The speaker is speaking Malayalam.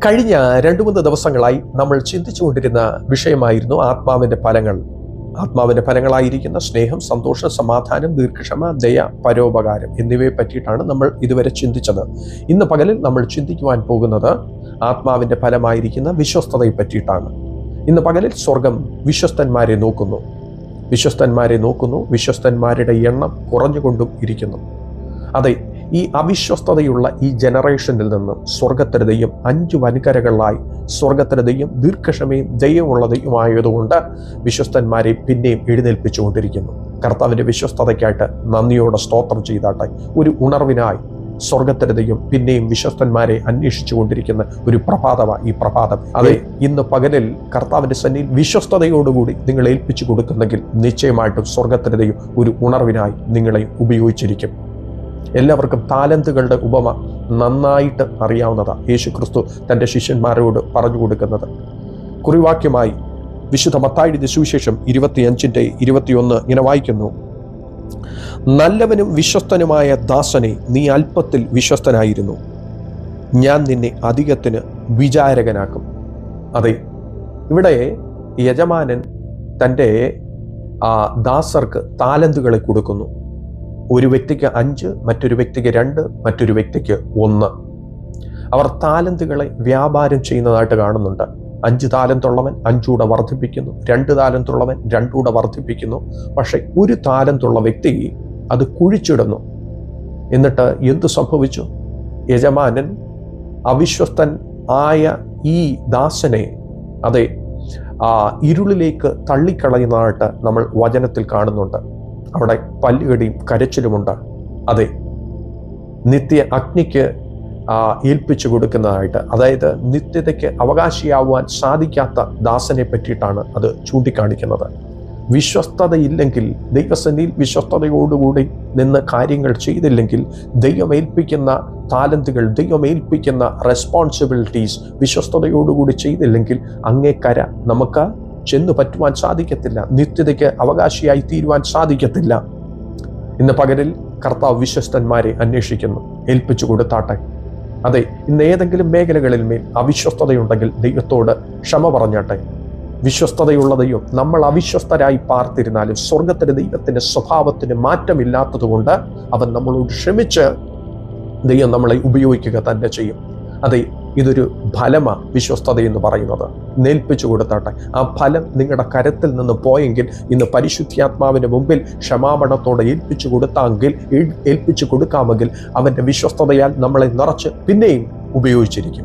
കഴിഞ്ഞ 2-3 ദിവസങ്ങളായി നമ്മൾ ചിന്തിച്ചുകൊണ്ടിരുന്ന വിഷയമായിരുന്നു ആത്മാവിന്റെ ഫലങ്ങൾ. ആത്മാവിന്റെ ഫലങ്ങളായിരിക്കുന്ന സ്നേഹം, സന്തോഷം, സമാധാനം, ദീർഘക്ഷമ, ദയ, പരോപകാരം എന്നിവയെ പറ്റിയിട്ടാണ് നമ്മൾ ഇതുവരെ ചിന്തിച്ചത്. ഇന്ന് പകലിൽ നമ്മൾ ചിന്തിക്കുവാൻ പോകുന്നത് ആത്മാവിന്റെ ഫലമായിരിക്കുന്ന വിശ്വസ്തതയെ പറ്റിയിട്ടാണ്. ഇന്ന് പകലിൽ സ്വർഗം വിശ്വസ്തന്മാരെ നോക്കുന്നു. വിശ്വസ്തന്മാരുടെ എണ്ണം കുറഞ്ഞുകൊണ്ടും ഇരിക്കുന്നു. അതെ, ഈ അവിശ്വസ്തതയുള്ള ഈ ജനറേഷനിൽ നിന്ന് സ്വർഗത്തിന് ദൈവം 5 വൻകരകളിലായി സ്വർഗത്തിന് ദൈവം ദീർഘക്ഷമയും ദൈവമുള്ള ദൈവമായതുകൊണ്ട് വിശ്വസ്തന്മാരെ പിന്നെയും എഴുന്നേൽപ്പിച്ചുകൊണ്ടിരിക്കുന്നു. കർത്താവിൻ്റെ വിശ്വസ്തതയ്ക്കായിട്ട് നന്ദിയോടെ സ്തോത്രം ചെയ്താട്ടെ. ഒരു ഉണർവിനായി സ്വർഗത്തിന് ദൈവം പിന്നെയും വിശ്വസ്തന്മാരെ അന്വേഷിച്ചു കൊണ്ടിരിക്കുന്ന ഒരു പ്രഭാതമാണ് ഈ പ്രഭാതം. അതെ, ഇന്ന് പകലിൽ കർത്താവിൻ്റെ സന്നിധിയിൽ വിശ്വസ്തതയോടുകൂടി നിങ്ങൾ ഏൽപ്പിച്ചു കൊടുക്കുന്നെങ്കിൽ നിശ്ചയമായിട്ടും സ്വർഗത്തിന് ദൈവം ഒരു ഉണർവിനായി നിങ്ങളെ ഉപയോഗിച്ചിരിക്കും. എല്ലാവർക്കും താലന്തുകളുടെ ഉപമ നന്നായിട്ട് അറിയാവുന്നതാണ്. യേശുക്രിസ്തു തൻ്റെ ശിഷ്യന്മാരോട് പറഞ്ഞു കൊടുക്കുന്നത് കുറിവാക്യമായി വിശുദ്ധ മത്തായിയുടെ സുവിശേഷം 25:21 ഇങ്ങനെ വായിക്കുന്നു: നല്ലവനും വിശ്വസ്തനുമായ ദാസനെ, നീ അല്പത്തിൽ വിശ്വസ്തനായിരുന്നു, ഞാൻ നിന്നെ അധികത്തിന് വിചാരകനാക്കും. അതെ, ഇവിടെ യജമാനൻ തൻ്റെ ദാസർക്ക് താലന്തുകളെ കൊടുക്കുന്നു. ഒരു വ്യക്തിക്ക് 5, മറ്റൊരു വ്യക്തിക്ക് 2, മറ്റൊരു വ്യക്തിക്ക് 1. അവർ താലന്തുകളെ വ്യാപാരം ചെയ്യുന്നതായിട്ട് കാണുന്നുണ്ട്. 5 താലന്തുള്ളവൻ 5 കൂടെ വർദ്ധിപ്പിക്കുന്നു, 2 താലന്തുള്ളവൻ 2 കൂടെ വർദ്ധിപ്പിക്കുന്നു. പക്ഷെ 1 താലന്തുള്ള വ്യക്തി അത് കുഴിച്ചിടുന്നു. എന്നിട്ട് എന്തു സംഭവിച്ചു? യജമാനൻ അവിശ്വസ്തൻ ആയ ഈ ദാസനെ അതെ ഇരുളിലേക്ക് തള്ളിക്കളയുന്നതായിട്ട് നമ്മൾ വചനത്തിൽ കാണുന്നുണ്ട്. അവിടെ പല്ലുകടിയും കരച്ചിലുമുണ്ട്. അതെ, നിത്യ അഗ്നിക്ക് ഏൽപ്പിച്ചു കൊടുക്കുന്നതായിട്ട്, അതായത് നിത്യതയ്ക്ക് അവകാശിയാവാൻ സാധിക്കാത്ത ദാസനെ പറ്റിയിട്ടാണ് അത് ചൂണ്ടിക്കാണിക്കുന്നത്. വിശ്വസ്തതയില്ലെങ്കിൽ, ദൈവസന്നിധിയിൽ വിശ്വസ്തതയോടുകൂടി നിന്ന് കാര്യങ്ങൾ ചെയ്തില്ലെങ്കിൽ, ദൈവമേൽപ്പിക്കുന്ന താലന്തുകൾ, ദൈവമേൽപ്പിക്കുന്ന റെസ്പോൺസിബിലിറ്റീസ് വിശ്വസ്തതയോടുകൂടി ചെയ്തില്ലെങ്കിൽ അങ്ങേക്കര നമുക്ക് ചെന്നു പറ്റുവാൻ സാധിക്കത്തില്ല, നിത്യതയ്ക്ക് അവകാശിയായി തീരുവാൻ സാധിക്കത്തില്ല. ഇന്ന് പകലിൽ കർത്താവ് വിശ്വസ്തന്മാരെ അന്വേഷിക്കുന്നു. ഏൽപ്പിച്ചു കൊടുത്താട്ടെ. അതെ, ഇന്ന് ഏതെങ്കിലും മേഖലകളിൽ മേൽ അവിശ്വസ്തതയുണ്ടെങ്കിൽ ദൈവത്തോട് ക്ഷമ പറഞ്ഞാട്ടെ. വിശ്വസ്തതയുള്ള ദൈവം നമ്മൾ അവിശ്വസ്തരായി പാർത്തിരുന്നാലും സ്വർഗത്തിൻ്റെ ദൈവത്തിൻ്റെ സ്വഭാവത്തിന് മാറ്റമില്ലാത്തതുകൊണ്ട് അവൻ നമ്മളോട് ക്ഷമിച്ച് ദൈവം നമ്മളെ ഉപയോഗിക്കുക തന്നെ ചെയ്യും. അതെ, ഇതൊരു ഫലമാണ് വിശ്വസ്തത എന്ന് പറയുന്നത്. നേൽപ്പിച്ചു കൊടുത്താട്ടെ. ആ ഫലം നിങ്ങളുടെ കരത്തിൽ നിന്ന് പോയെങ്കിൽ ഇന്ന് പരിശുദ്ധാത്മാവിൻ്റെ മുമ്പിൽ ക്ഷമാപണത്തോടെ ഏൽപ്പിച്ചു കൊടുക്കാമെങ്കിൽ അവൻ്റെ വിശ്വസ്തതയാൽ നമ്മളെ നിറച്ച് പിന്നെയും ഉപയോഗിച്ചിരിക്കും.